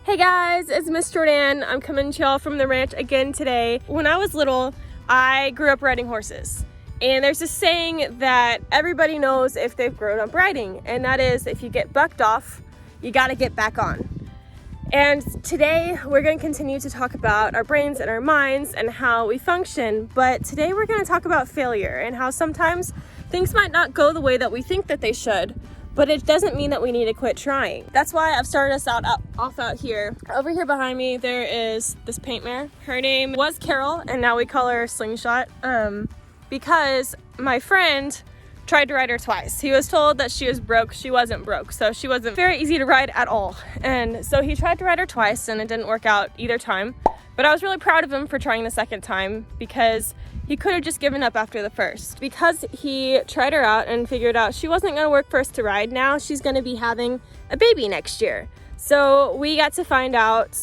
Hey guys, it's Miss Jordan. I'm coming to y'all from the ranch again today. When I was little, I grew up riding horses. And there's this saying that everybody knows if they've grown up riding, and that is if you get bucked off, you gotta get back on. And today we're gonna continue to talk about our brains and our minds and how we function, but today we're gonna talk about failure and how sometimes things might not go the way that we think that they should, but it doesn't mean that we need to quit trying. That's why I've started us off out here. Over here behind me, there is this paint mare. Her name was Carol, and now we call her Slingshot, because my friend tried to ride her twice. He was told that she was broke. She wasn't broke, so she wasn't very easy to ride at all. And so he tried to ride her twice, and it didn't work out either time. But I was really proud of him for trying the second time, because he could have just given up after the first. Because he tried her out and figured out she wasn't gonna work for us to ride, now she's gonna be having a baby next year. So we got to find out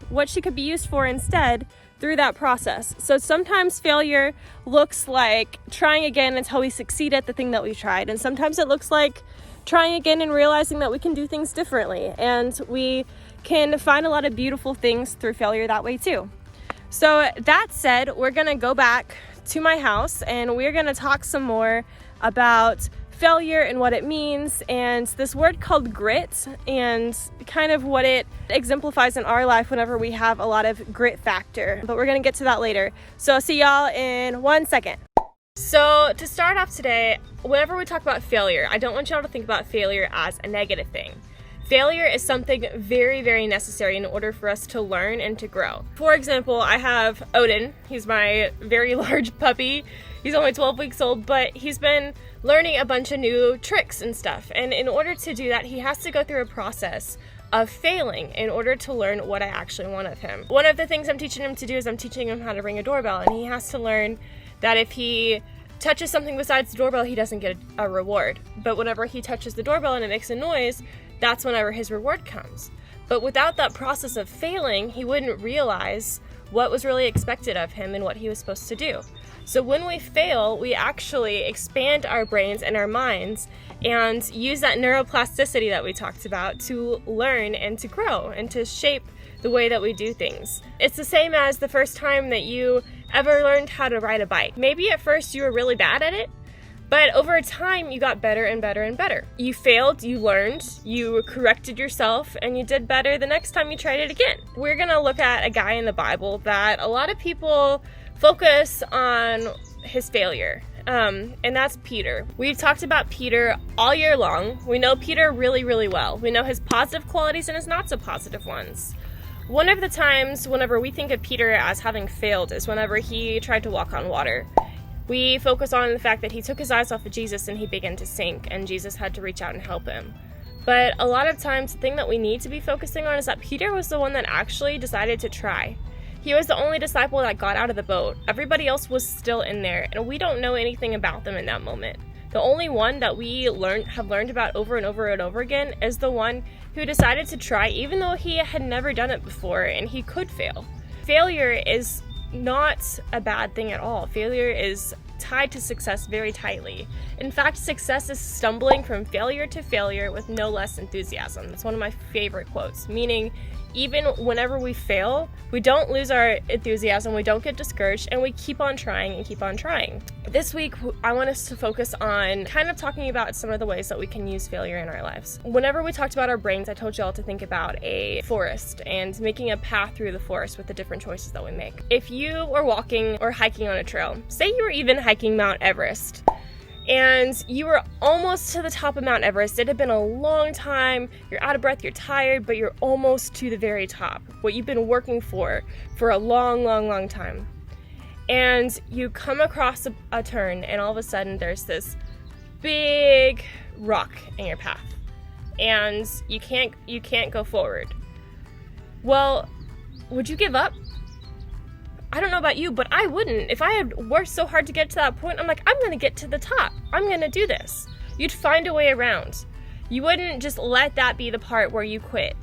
what she could be used for instead through that process. So sometimes failure looks like trying again until we succeed at the thing that we tried. And sometimes it looks like trying again and realizing that we can do things differently. And we can find a lot of beautiful things through failure that way too. So that said, we're gonna go back to my house and we're gonna talk some more about failure and what it means and this word called grit and kind of what it exemplifies in our life whenever we have a lot of grit factor. But we're gonna get to that later. So I'll see y'all in 1 second. So to start off today, whenever we talk about failure, I don't want y'all to think about failure as a negative thing. Failure is something very, very necessary in order for us to learn and to grow. For example, I have Odin. He's my very large puppy. He's only 12 weeks old, but he's been learning a bunch of new tricks and stuff. And in order to do that, he has to go through a process of failing in order to learn what I actually want of him. One of the things I'm teaching him to do is I'm teaching him how to ring a doorbell, and he has to learn that if he touches something besides the doorbell, he doesn't get a reward. But whenever he touches the doorbell and it makes a noise, that's whenever his reward comes. But without that process of failing, he wouldn't realize what was really expected of him and what he was supposed to do. So when we fail, we actually expand our brains and our minds and use that neuroplasticity that we talked about to learn and to grow and to shape the way that we do things. It's the same as the first time that you ever learned how to ride a bike. Maybe at first you were really bad at it, but over time, you got better and better and better. You failed, you learned, you corrected yourself, and you did better the next time you tried it again. We're gonna look at a guy in the Bible that a lot of people focus on his failure, and that's Peter. We've talked about Peter all year long. We know Peter really, really well. We know his positive qualities and his not so positive ones. One of the times whenever we think of Peter as having failed is whenever he tried to walk on water. We focus on the fact that he took his eyes off of Jesus and he began to sink, and Jesus had to reach out and help him. But a lot of times, the thing that we need to be focusing on is that Peter was the one that actually decided to try. He was the only disciple that got out of the boat. Everybody else was still in there, and we don't know anything about them in that moment. The only one that we have learned about over and over and over again is the one who decided to try, even though he had never done it before and he could fail. Failure is not a bad thing at all. Failure is tied to success very tightly. In fact, success is stumbling from failure to failure with no less enthusiasm. That's one of my favorite quotes, meaning even whenever we fail, we don't lose our enthusiasm, we don't get discouraged, and we keep on trying and keep on trying. This week, I want us to focus on kind of talking about some of the ways that we can use failure in our lives. Whenever we talked about our brains, I told you all to think about a forest and making a path through the forest with the different choices that we make. If you were walking or hiking on a trail, say you were even hiking Mount Everest, and you were almost to the top of Mount Everest. It had been a long time, you're out of breath, you're tired, but you're almost to the very top, what you've been working for a long, long, long time. And you come across a turn, and all of a sudden there's this big rock in your path, and you can't go forward. Well, would you give up? I don't know about you, but I wouldn't. If I had worked so hard to get to that point, I'm like, I'm gonna get to the top. I'm gonna do this. You'd find a way around. You wouldn't just let that be the part where you quit.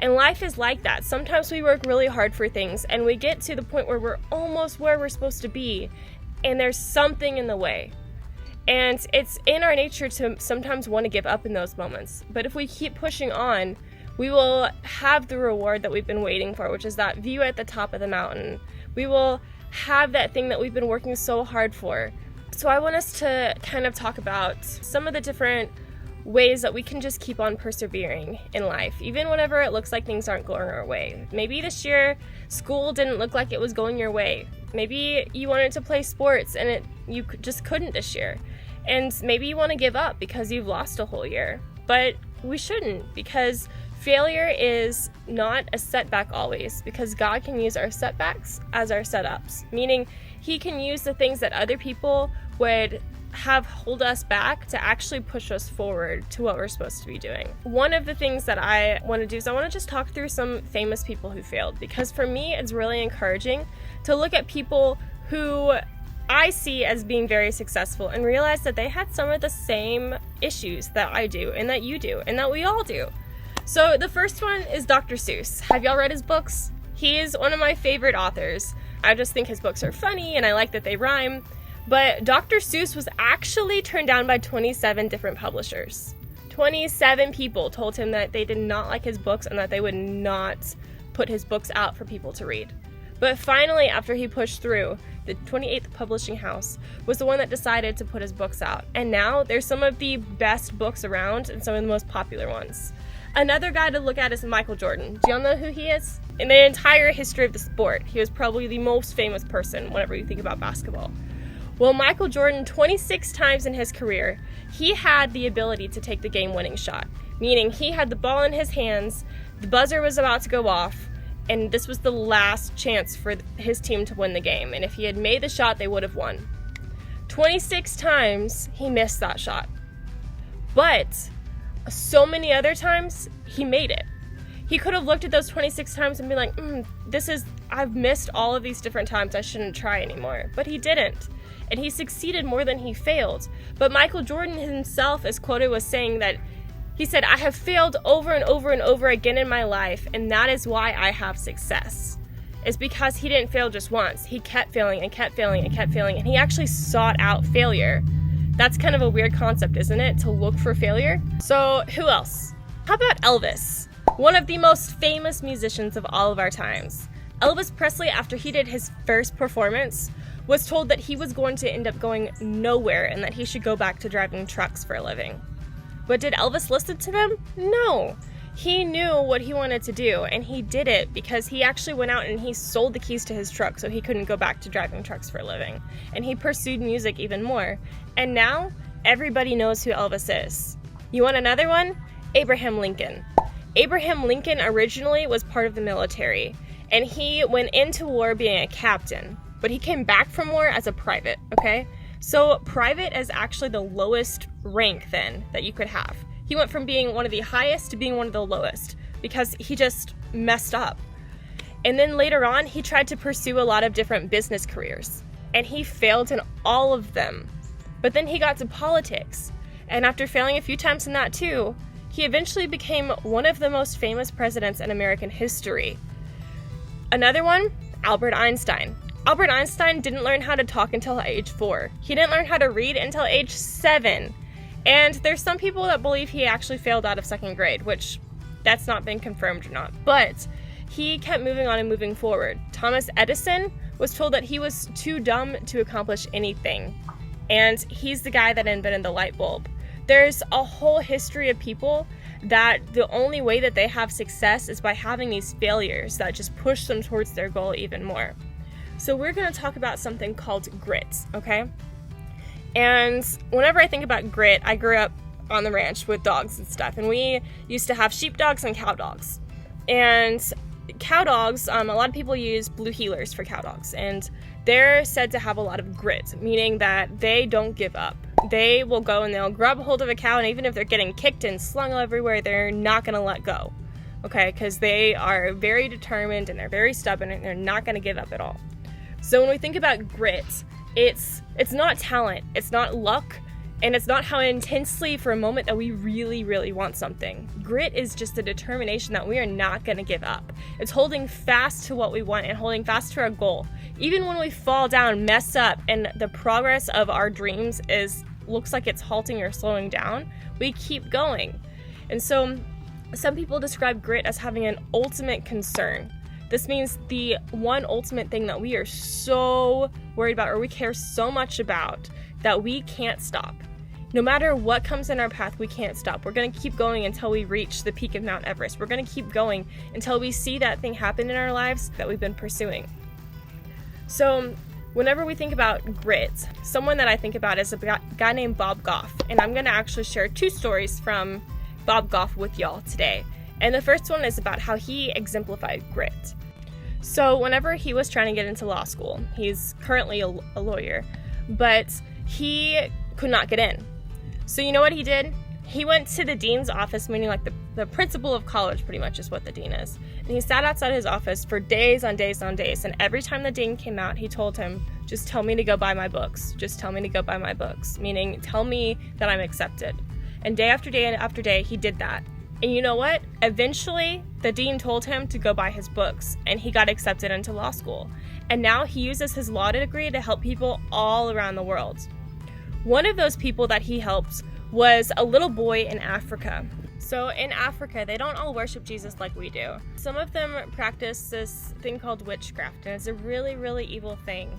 And life is like that. Sometimes we work really hard for things and we get to the point where we're almost where we're supposed to be, and there's something in the way. And it's in our nature to sometimes want to give up in those moments. But if we keep pushing on, We will have the reward that we've been waiting for, which is that view at the top of the mountain. We will have that thing that we've been working so hard for. So I want us to kind of talk about some of the different ways that we can just keep on persevering in life, even whenever it looks like things aren't going our way. Maybe this year school didn't look like it was going your way. Maybe you wanted to play sports and you just couldn't this year. And maybe you want to give up because you've lost a whole year. But we shouldn't, because failure is not a setback always, because God can use our setbacks as our setups, meaning He can use the things that other people would have hold us back to actually push us forward to what we're supposed to be doing. One of the things that I want to do is I want to just talk through some famous people who failed, because for me it's really encouraging to look at people who I see as being very successful and realize that they had some of the same issues that I do and that you do and that we all do. So the first one is Dr. Seuss. Have y'all read his books? He is one of my favorite authors. I just think his books are funny and I like that they rhyme. But Dr. Seuss was actually turned down by 27 different publishers. 27 people told him that they did not like his books and that they would not put his books out for people to read. But finally, after he pushed through, the 28th publishing house was the one that decided to put his books out. And now there's some of the best books around and some of the most popular ones. Another guy to look at is Michael Jordan. Do y'all know who he is? In the entire history of the sport, he was probably the most famous person whenever you think about basketball. Well, Michael Jordan, 26 times in his career, he had the ability to take the game-winning shot, meaning he had the ball in his hands, the buzzer was about to go off, and this was the last chance for his team to win the game. And if he had made the shot, they would have won. 26 times, he missed that shot. But so many other times, he made it. He could have looked at those 26 times and been like, I've missed all of these different times, I shouldn't try anymore. But he didn't. And he succeeded more than he failed. But Michael Jordan himself is quoted as saying that he said, "I have failed over and over and over again in my life, and that is why I have success." It's because he didn't fail just once. He kept failing and kept failing and kept failing, and he actually sought out failure. That's kind of a weird concept, isn't it? To look for failure. So who else? How about Elvis? One of the most famous musicians of all of our times. Elvis Presley, after he did his first performance, was told that he was going to end up going nowhere and that he should go back to driving trucks for a living. But did Elvis listen to them? No. He knew what he wanted to do, and he did it because he actually went out and he sold the keys to his truck so he couldn't go back to driving trucks for a living. And he pursued music even more. And now, everybody knows who Elvis is. You want another one? Abraham Lincoln. Abraham Lincoln originally was part of the military, and he went into war being a captain. But he came back from war as a private, okay? So private is actually the lowest rank then that you could have. He went from being one of the highest to being one of the lowest because he just messed up. And then later on, he tried to pursue a lot of different business careers, and he failed in all of them. But then he got to politics, and after failing a few times in that too, he eventually became one of the most famous presidents in American history. Another one, Albert Einstein. Albert Einstein didn't learn how to talk until age 4. He didn't learn how to read until age 7. And there's some people that believe he actually failed out of 2nd grade, which that's not been confirmed or not. But he kept moving on and moving forward. Thomas Edison was told that he was too dumb to accomplish anything. And he's the guy that invented the light bulb. There's a whole history of people that the only way that they have success is by having these failures that just push them towards their goal even more. So we're going to talk about something called grit, okay? And whenever I think about grit, I grew up on the ranch with dogs and stuff, and we used to have sheepdogs and cow dogs. And cow dogs, a lot of people use blue heelers for cow dogs, and they're said to have a lot of grit, meaning that they don't give up. They will go and they'll grab a hold of a cow, and even if they're getting kicked and slung everywhere, they're not going to let go, okay? Because they are very determined and they're very stubborn and they're not going to give up at all. So when we think about grit, it's not talent, it's not luck, and it's not how intensely for a moment that we really, really want something. Grit is just a determination that we are not going to give up. It's holding fast to what we want and holding fast to our goal. Even when we fall down, mess up, and the progress of our dreams looks like it's halting or slowing down, we keep going. And so Some people describe grit as having an ultimate concern. This means the one ultimate thing that we are so worried about, or we care so much about, that we can't stop. No matter what comes in our path, we can't stop. We're going to keep going until we reach the peak of Mount Everest. We're going to keep going until we see that thing happen in our lives that we've been pursuing. So whenever we think about grit, someone that I think about is a guy named Bob Goff. And I'm going to actually share 2 stories from Bob Goff with y'all today. And the first one is about how he exemplified grit. So whenever he was trying to get into law school, he's currently a lawyer, but he could not get in. So you know what he did? He went to the dean's office, meaning like the principal of college pretty much is what the dean is. And he sat outside his office for days on days on days. And every time the dean came out, he told him, just tell me to go buy my books. Just tell me to go buy my books. Meaning, tell me that I'm accepted. And day after day and after day, he did that. And you know what? Eventually, the dean told him to go buy his books, and he got accepted into law school. And now he uses his law degree to help people all around the world. One of those people that he helped was a little boy in Africa. So in Africa, they don't all worship Jesus like we do. Some of them practice this thing called witchcraft, and it's a really, really evil thing.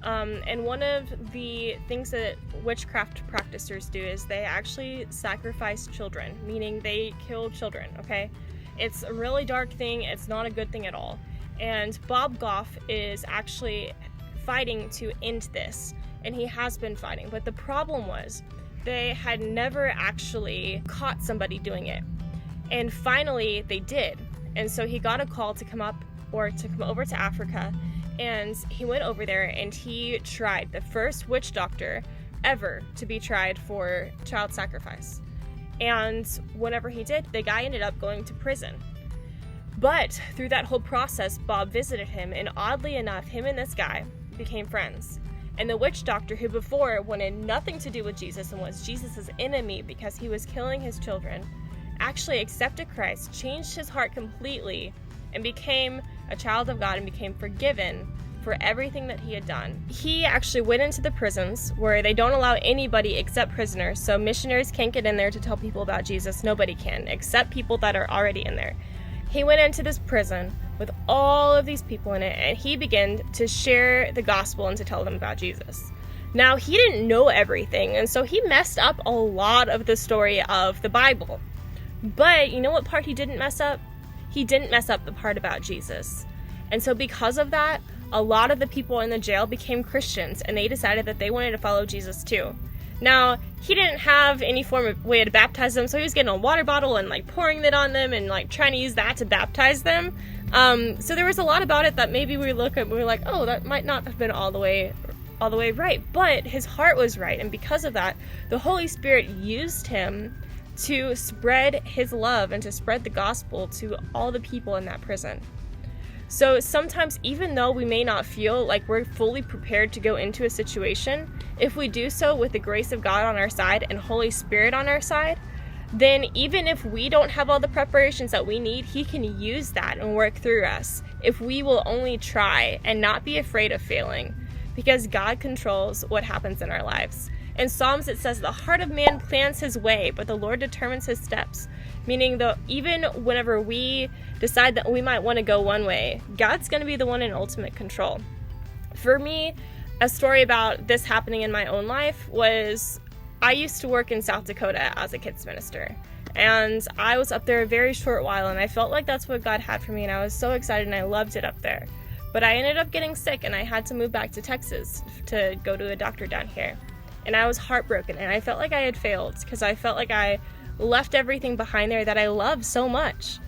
And one of the things that witchcraft practitioners do is they actually sacrifice children, meaning they kill children, okay? It's a really dark thing. It's not a good thing at all. And Bob Goff is actually fighting to end this, and he has been fighting. But the problem was they had never actually caught somebody doing it. And finally they did. And so he got a call to come over to Africa. And he went over there and he tried, the first witch doctor ever to be tried for child sacrifice. And whenever he did, the guy ended up going to prison. But through that whole process, Bob visited him, and oddly enough, him and this guy became friends. And the witch doctor, who before wanted nothing to do with Jesus and was Jesus' enemy because he was killing his children, actually accepted Christ, changed his heart completely, and became a child of God and became forgiven for everything that he had done. He actually went into the prisons where they don't allow anybody except prisoners. So missionaries can't get in there to tell people about Jesus. Nobody can, except people that are already in there. He went into this prison with all of these people in it, and he began to share the gospel and to tell them about Jesus. Now, he didn't know everything, and so he messed up a lot of the story of the Bible. But you know what part he didn't mess up? He didn't mess up the part about Jesus. And so because of that, a lot of the people in the jail became Christians, and they decided that they wanted to follow Jesus too. Now, he didn't have any form of way to baptize them, so he was getting a water bottle and like pouring it on them and like trying to use that to baptize them. So there was a lot about it that maybe we look at and we're like, oh, that might not have been all the way right. But his heart was right, and because of that, the Holy Spirit used him to spread his love and to spread the gospel to all the people in that prison. So sometimes, even though we may not feel like we're fully prepared to go into a situation, if we do so with the grace of God on our side and Holy Spirit on our side, then even if we don't have all the preparations that we need, he can use that and work through us if we will only try and not be afraid of failing, because God controls what happens in our lives. In Psalms, it says, the heart of man plans his way, but the Lord determines his steps. Meaning that even whenever we decide that we might want to go one way, God's going to be the one in ultimate control. For me, a story about this happening in my own life was, I used to work in South Dakota as a kids minister. And I was up there a very short while, and I felt like that's what God had for me, and I was so excited and I loved it up there. But I ended up getting sick, and I had to move back to Texas to go to a doctor down here. And I was heartbroken, and I felt like I had failed because I felt like I left everything behind there that I loved so much.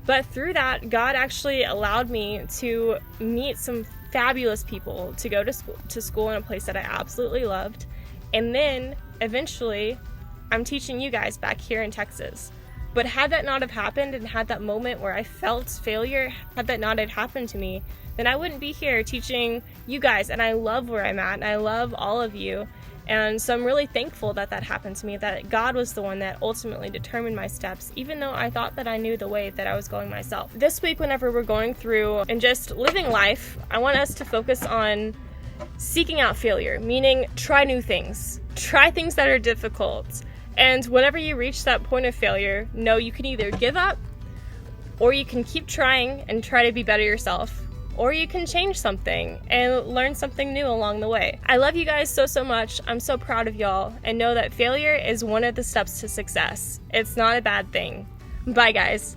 But through that, God actually allowed me to meet some fabulous people, to go to school in a place that I absolutely loved. And then eventually I'm teaching you guys back here in Texas. But had that not have happened, and had that moment where I felt failure, had that not have happened to me, then I wouldn't be here teaching you guys. And I love where I'm at, and I love all of you. And so I'm really thankful that that happened to me, that God was the one that ultimately determined my steps, even though I thought that I knew the way that I was going myself. This week, whenever we're going through and just living life, I want us to focus on seeking out failure, meaning try new things, try things that are difficult. And whenever you reach that point of failure, know you can either give up or you can keep trying and try to be better yourself, or you can change something and learn something new along the way. I love you guys so much. I'm so proud of y'all, and know that failure is one of the steps to success. It's not a bad thing. Bye guys.